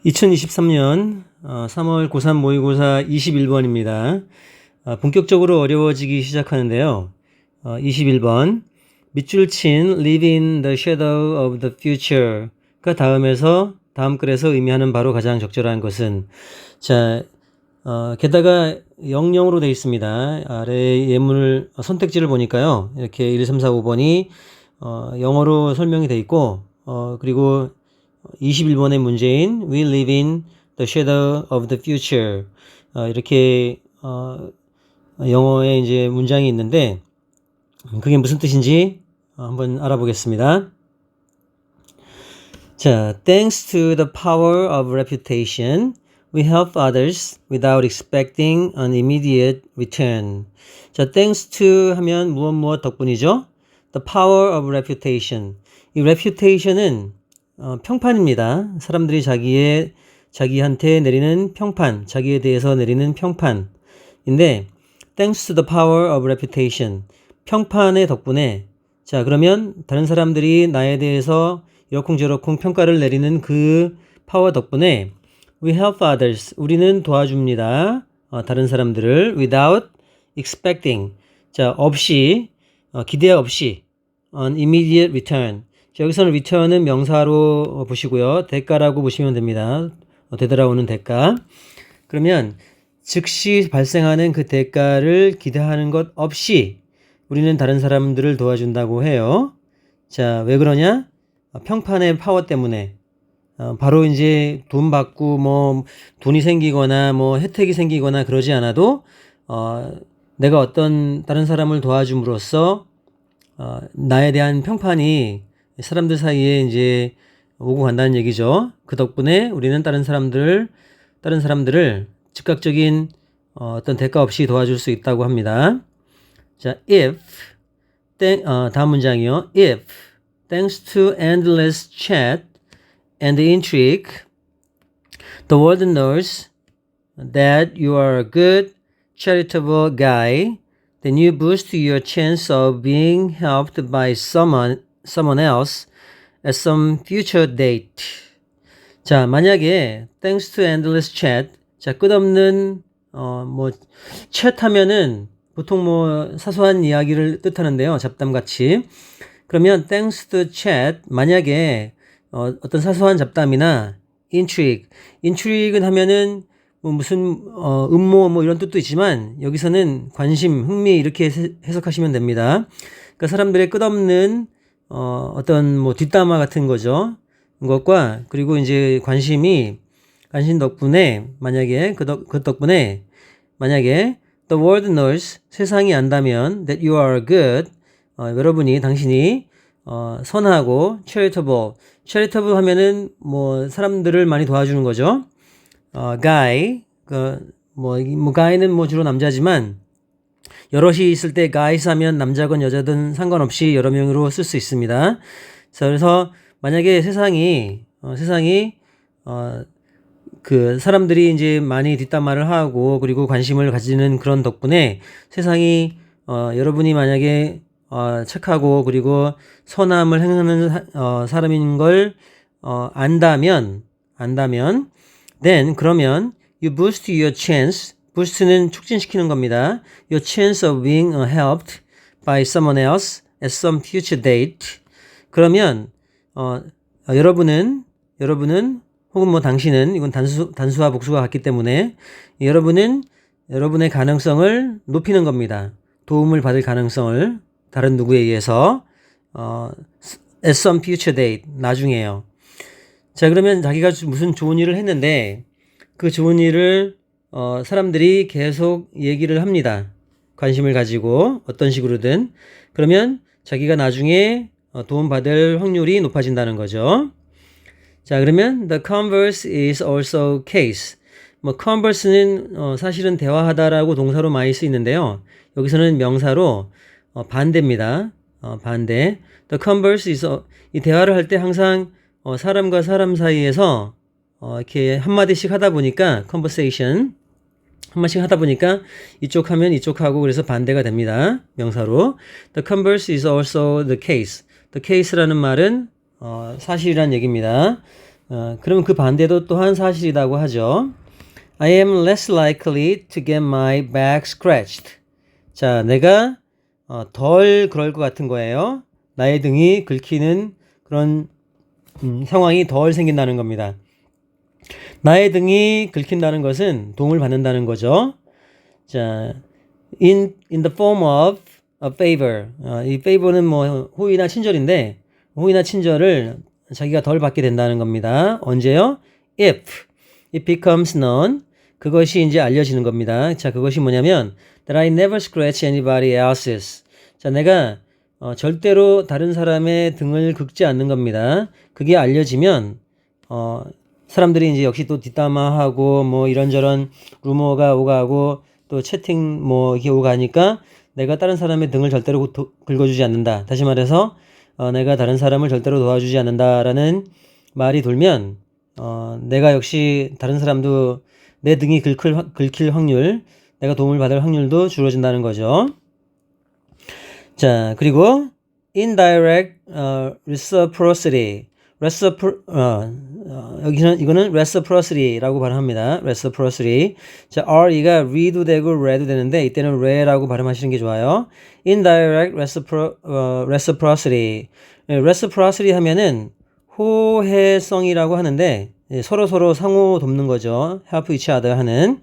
2023년 3월 고3 모의고사 21번입니다. 본격적으로 어려워지기 시작하는데요. 21번 밑줄 친 Live in the shadow of the future가 다음 글에서 의미하는 바로 가장 적절한 것은 게다가 00으로 되어 있습니다. 아래 예문 선택지를 보니까요. 이렇게 1, 2, 3, 4, 5번이 영어로 설명이 되어 있고 그리고 21번의 문제인 We live in the shadow of the future 이렇게 영어의 이제 문장이 있는데 그게 무슨 뜻인지 한번 알아보겠습니다. Thanks to the power of reputation, we help others without expecting an immediate return. Thanks to 하면 무엇 덕분이죠? The power of reputation. 이 reputation은 평판입니다. 사람들이 자기한테 내리는 평판, 자기에 대해서 내리는 평판인데, thanks to the power of reputation. 평판의 덕분에, 그러면 다른 사람들이 나에 대해서 이러쿵저러쿵 평가를 내리는 그 파워 덕분에, we help others. 우리는 도와줍니다. 다른 사람들을 without expecting. 기대 없이, an immediate return. 여기서는 return은 명사로 보시고요. 대가라고 보시면 됩니다. 되돌아오는 대가. 그러면 즉시 발생하는 그 대가를 기대하는 것 없이 우리는 다른 사람들을 도와준다고 해요. 왜 그러냐? 평판의 파워 때문에. 바로 이제 돈 받고 돈이 생기거나 혜택이 생기거나 그러지 않아도 내가 어떤 다른 사람을 도와줌으로써 나에 대한 평판이 사람들 사이에 이제 오고 간다는 얘기죠. 그 덕분에 우리는 다른 사람들을 즉각적인 어떤 대가 없이 도와줄 수 있다고 합니다. 다음 문장이요. If, thanks to endless chat and intrigue, the world knows that you are a good, charitable guy, then you boost your chance of being helped by someone else at some future date. 만약에 thanks to endless chat, 끝없는 chat 하면은 보통 사소한 이야기를 뜻하는데요. 잡담같이. 그러면 thanks to chat, 만약에 어떤 사소한 잡담이나 intrigue는 하면은 무슨 음모 이런 뜻도 있지만 여기서는 관심, 흥미 이렇게 해석하시면 됩니다. 그러니까 사람들의 끝없는 어떤 뒷담화 같은 거죠. 것과 그리고 이제 관심 덕분에 만약에 그 덕분에 만약에 the world knows 세상이 안다면 that you are good 당신이 선하고 charitable 하면은 사람들을 많이 도와주는 거죠. guy guy는 주로 남자지만 여럿이 있을 때 guys 하면 남자건 여자든 상관없이 여러 명으로 쓸 수 있습니다. 그래서 만약에 세상이 그 사람들이 이제 많이 뒷담화를 하고 그리고 관심을 가지는 그런 덕분에 세상이 여러분이 만약에 착하고 그리고 선함을 행하는 사람인 걸 안다면 then 그러면 you boost your chance. boost는 촉진시키는 겁니다. Your chance of being helped by someone else at some future date. 그러면 여러분은 혹은 당신은 이건 단수와 복수가 같기 때문에 여러분의 가능성을 높이는 겁니다. 도움을 받을 가능성을 다른 누구에 의해서 at some future date 나중에요. 그러면 자기가 무슨 좋은 일을 했는데 그 좋은 일을 사람들이 계속 얘기를 합니다. 관심을 가지고 어떤 식으로든. 그러면 자기가 나중에 도움받을 확률이 높아진다는 거죠. 그러면 the converse is also case. converse는 사실은 대화하다라고 동사로 많이 쓰이는데요. 여기서는 명사로 반대입니다. 반대. The converse is 이 대화를 할 때 항상 사람과 사람 사이에서 이렇게 한마디씩 하다 보니까 conversation 한마디씩 하다 보니까 이쪽 하면 이쪽하고 그래서 반대가 됩니다. 명사로. The converse is also the case. The case라는 말은 사실이란 얘기입니다. 그러면 그 반대도 또한 사실이라고 하죠. I am less likely to get my back scratched. 자, 내가 덜 그럴 것 같은 거예요. 나의 등이 긁히는 그런 상황이 덜 생긴다는 겁니다. 나의 등이 긁힌다는 것은 도움을 받는다는 거죠. 자, in the form of a favor. 이 favor는 뭐 호의나 친절인데 호의나 친절을 자기가 덜 받게 된다는 겁니다. 언제요? If it becomes known. 그것이 이제 알려지는 겁니다. 자, 그것이 뭐냐면 that I never scratch anybody else's. 자, 내가 절대로 다른 사람의 등을 긁지 않는 겁니다. 그게 알려지면 사람들이 이제 역시 또 뒷담화하고 뭐 이런저런 루머가 오가고 또 채팅 뭐 이렇게 오가니까 내가 다른 사람의 등을 절대로 긁어주지 않는다. 다시 말해서 내가 다른 사람을 절대로 도와주지 않는다라는 말이 돌면 내가 역시 다른 사람도 내 등이 긁힐 확률, 내가 도움을 받을 확률도 줄어든다는 거죠. 자, 그리고 indirect reciprocity. 여기는 이거는 reciprocity라고 발음합니다. reciprocity. 자, R가 re도 되고 re도 되는데 이때는 re라고 발음하시는 게 좋아요. indirect reciprocity. reciprocity 하면은 호혜성이라고 하는데 서로 상호 돕는 거죠. help each other 하는.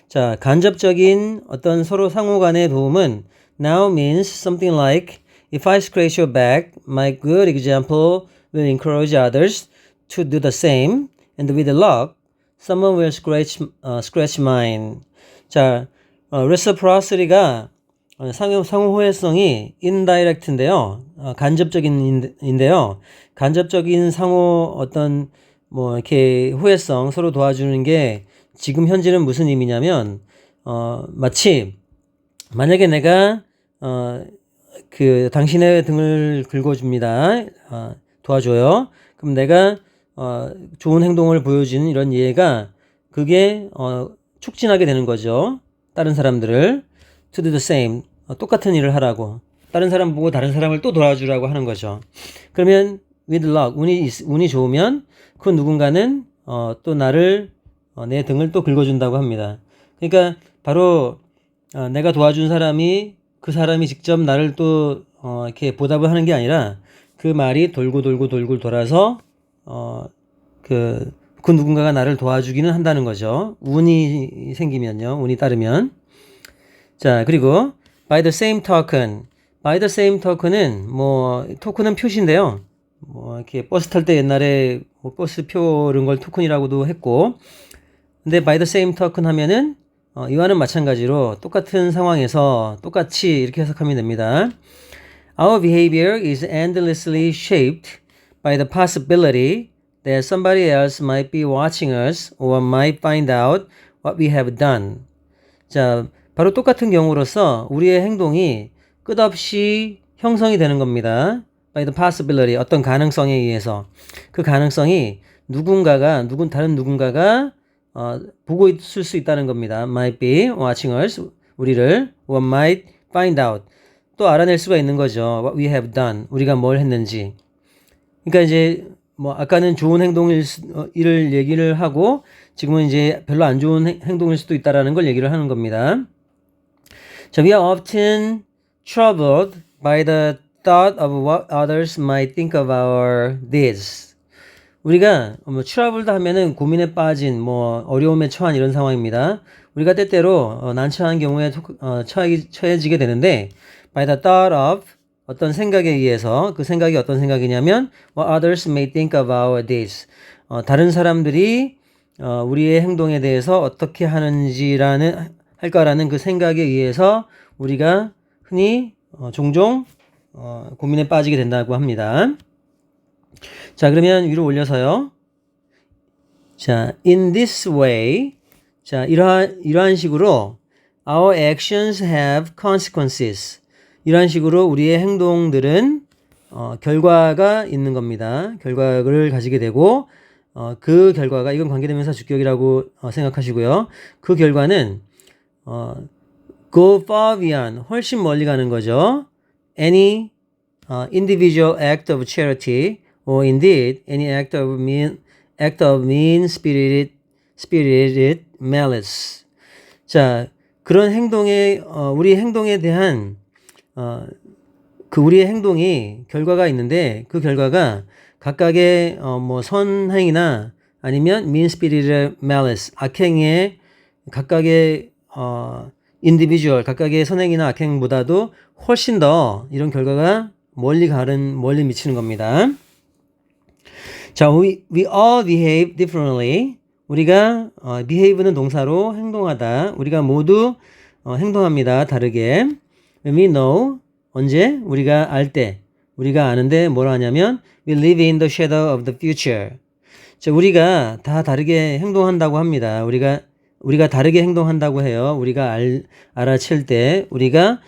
자, 간접적인 어떤 서로 상호 간의 도움은 now means something like if I scratch your back, my good example will encourage others to do the same, and with luck, someone will scratch mine. 자, reciprocity가 상호 호혜성이 indirect인데요. 간접적인인데요. 간접적인 상호 어떤 뭐 이렇게 호혜성 서로 도와주는 게 지금 현재는 무슨 의미냐면 마치 만약에 내가 그 당신의 등을 긁어줍니다. 도와줘요. 그럼 내가 좋은 행동을 보여주는 이런 예가 그게 촉진하게 되는 거죠. 다른 사람들을 to do the same 똑같은 일을 하라고 다른 사람 보고 다른 사람을 또 도와주라고 하는 거죠. 그러면 with luck 운이 좋으면 그 누군가는 또 나를 내 등을 또 긁어준다고 합니다. 그러니까 바로 내가 도와준 사람이 그 사람이 직접 나를 또 이렇게 보답을 하는 게 아니라 그 말이 돌고 돌아서 그 누군가가 나를 도와주기는 한다는 거죠. 운이 생기면요. 운이 따르면. 자, 그리고 by the same token. by the same token은 뭐 토큰은 표시인데요. 뭐 이렇게 버스 탈 때 옛날에 뭐 버스표 이런 걸 토큰이라고도 했고. 근데 by the same token 하면은 이와는 마찬가지로 똑같은 상황에서 똑같이 이렇게 해석하면 됩니다. Our behavior is endlessly shaped by the possibility that somebody else might be watching us or might find out what we have done. 자, 바로 똑같은 경우로서 우리의 행동이 끝없이 형성이 되는 겁니다. By the possibility, 어떤 가능성에 의해서. 그 가능성이 다른 누군가가 보고 있을 수 있다는 겁니다. Might be watching us, 우리를, or might find out. 또 알아낼 수가 있는 거죠. What we have done, 우리가 뭘 했는지. 그러니까 이제 뭐 아까는 좋은 일을 얘기를 하고 지금은 이제 별로 안 좋은 행동일 수도 있다라는 걸 얘기를 하는 겁니다. 자, we are often troubled by the thought of what others might think of our deeds. 우리가 뭐 트러블드 하면은 고민에 빠진 뭐 어려움에 처한 이런 상황입니다. 우리가 때때로 난처한 경우에 처해지게 되는데 by the thought of 어떤 생각에 의해서 그 생각이 어떤 생각이냐면 what others may think of our deeds. 다른 사람들이 우리의 행동에 대해서 어떻게 할까라는 그 생각에 의해서 우리가 흔히 종종 고민에 빠지게 된다고 합니다. 자, 그러면 위로 올려서요. 자, in this way. 자, 이러한 식으로 our actions have consequences. 이러한 식으로 우리의 행동들은 결과가 있는 겁니다. 결과를 가지게 되고 그 결과가 이건 관계대명사 주격이라고 생각하시고요. 그 결과는 go far beyond 훨씬 멀리 가는 거죠. Any individual act of charity or indeed any act of act of mean-spirited malice. 자, 그런 행동에 우리 행동에 대한 우리의 행동이 결과가 있는데 그 결과가 각각의 뭐 선행이나 아니면 mean-spirited malice 악행의 각각의 individual 각각의 선행이나 악행보다도 훨씬 더 이런 결과가 멀리 미치는 겁니다. 자, we all behave differently. 우리가 behave는 동사로 행동하다. 우리가 모두 행동합니다. 다르게. When we know 언제? 우리가 알 때. 우리가 아는데 뭐라 하냐면 we live in the shadow of the future. 자, 우리가 다 다르게 행동한다고 합니다. 우리가 다르게 행동한다고 해요. 우리가 알아챌 때 우리가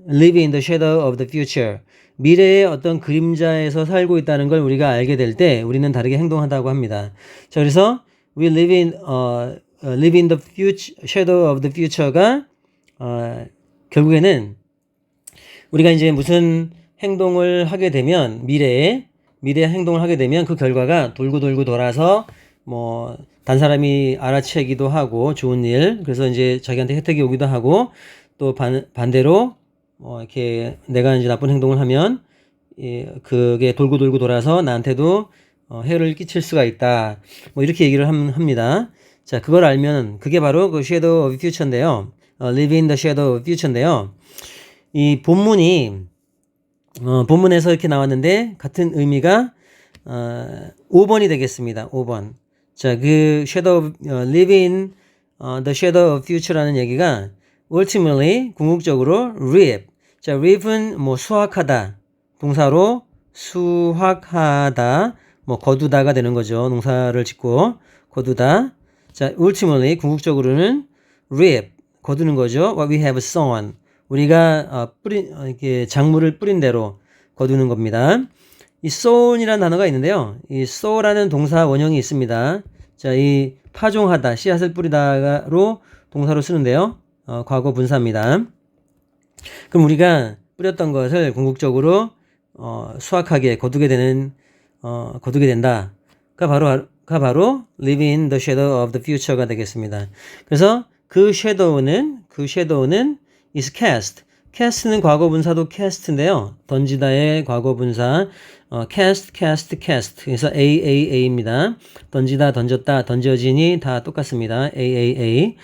live in the shadow of the future. 미래의 어떤 그림자에서 살고 있다는 걸 우리가 알게 될 때 우리는 다르게 행동한다고 합니다. 자, 그래서 we live in the future, shadow of the future가 결국에는 우리가 이제 무슨 행동을 하게 되면 미래의 행동을 하게 되면 그 결과가 돌고 돌아서 뭐 단 사람이 알아채기도 하고 좋은 일 그래서 이제 자기한테 혜택이 오기도 하고 또 반대로 이렇게 내가 이제 나쁜 행동을 하면 그게 돌고 돌아서 나한테도 해를 끼칠 수가 있다. 뭐 이렇게 얘기를 합니다. 자, 그걸 알면 그게 바로 그 shadow of future인데요. live in the shadow of future인데요. 이 본문에서 이렇게 나왔는데 같은 의미가 5번이 되겠습니다. 5번. 자, 그 shadow live in the shadow of future라는 얘기가 ultimately 궁극적으로 reap. 자, reap은 뭐 수확하다. 동사로 수확하다. 뭐 거두다가 되는 거죠. 농사를 짓고 거두다. 자, ultimately 궁극적으로는 reap. 거두는 거죠. What we have sown. 우리가 이렇게 작물을 뿌린 대로 거두는 겁니다. 이 sown이라는 단어가 있는데요. 이 sow라는 동사 원형이 있습니다. 자, 이 파종하다, 씨앗을 뿌리다로 동사로 쓰는데요. 과거 분사입니다. 그럼 우리가 뿌렸던 것을 궁극적으로 수확하게 거두게 된다가 바로 live in the shadow of the future가 되겠습니다. 그래서 그 shadow는 is cast. cast는 과거 분사도 cast인데요. 던지다의 과거 분사 cast. 그래서 AAA입니다. 던지다, 던졌다, 던져지니 다 똑같습니다. AAA.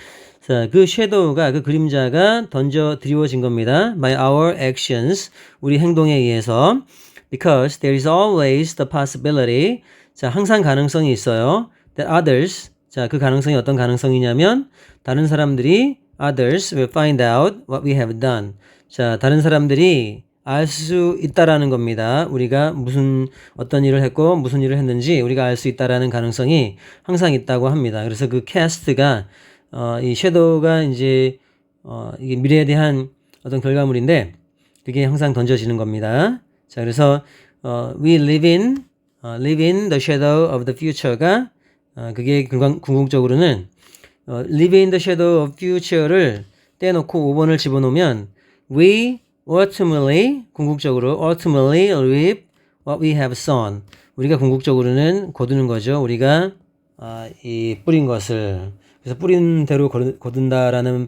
자, 그 shadow가 그 그림자가 던져 드리워진 겁니다. By our actions. 우리 행동에 의해서. Because there is always the possibility. 자, 항상 가능성이 있어요. That others. 자, 그 가능성이 어떤 가능성이냐면 다른 사람들이 others will find out what we have done. 자, 다른 사람들이 알 수 있다라는 겁니다. 우리가 어떤 일을 했고 무슨 일을 했는지 우리가 알 수 있다라는 가능성이 항상 있다고 합니다. 그래서 그 cast가 이 shadow가 이제 이게 미래에 대한 어떤 결과물인데 그게 항상 던져지는 겁니다. 자, 그래서 we live in the shadow of the future가 그게 궁극적으로는 live in the shadow of future를 떼놓고 5번을 집어넣으면 we ultimately reap what we have sown. 우리가 궁극적으로는 거두는 거죠. 우리가 이 뿌린 것을. 그래서 뿌린 대로 거둔다라는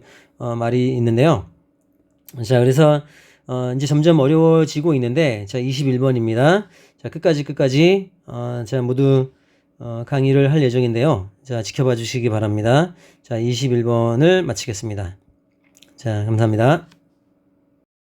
말이 있는데요. 자, 그래서 이제 점점 어려워지고 있는데 자, 21번입니다. 자, 끝까지 자, 모두 강의를 할 예정인데요. 자, 지켜봐 주시기 바랍니다. 자, 21번을 마치겠습니다. 자, 감사합니다.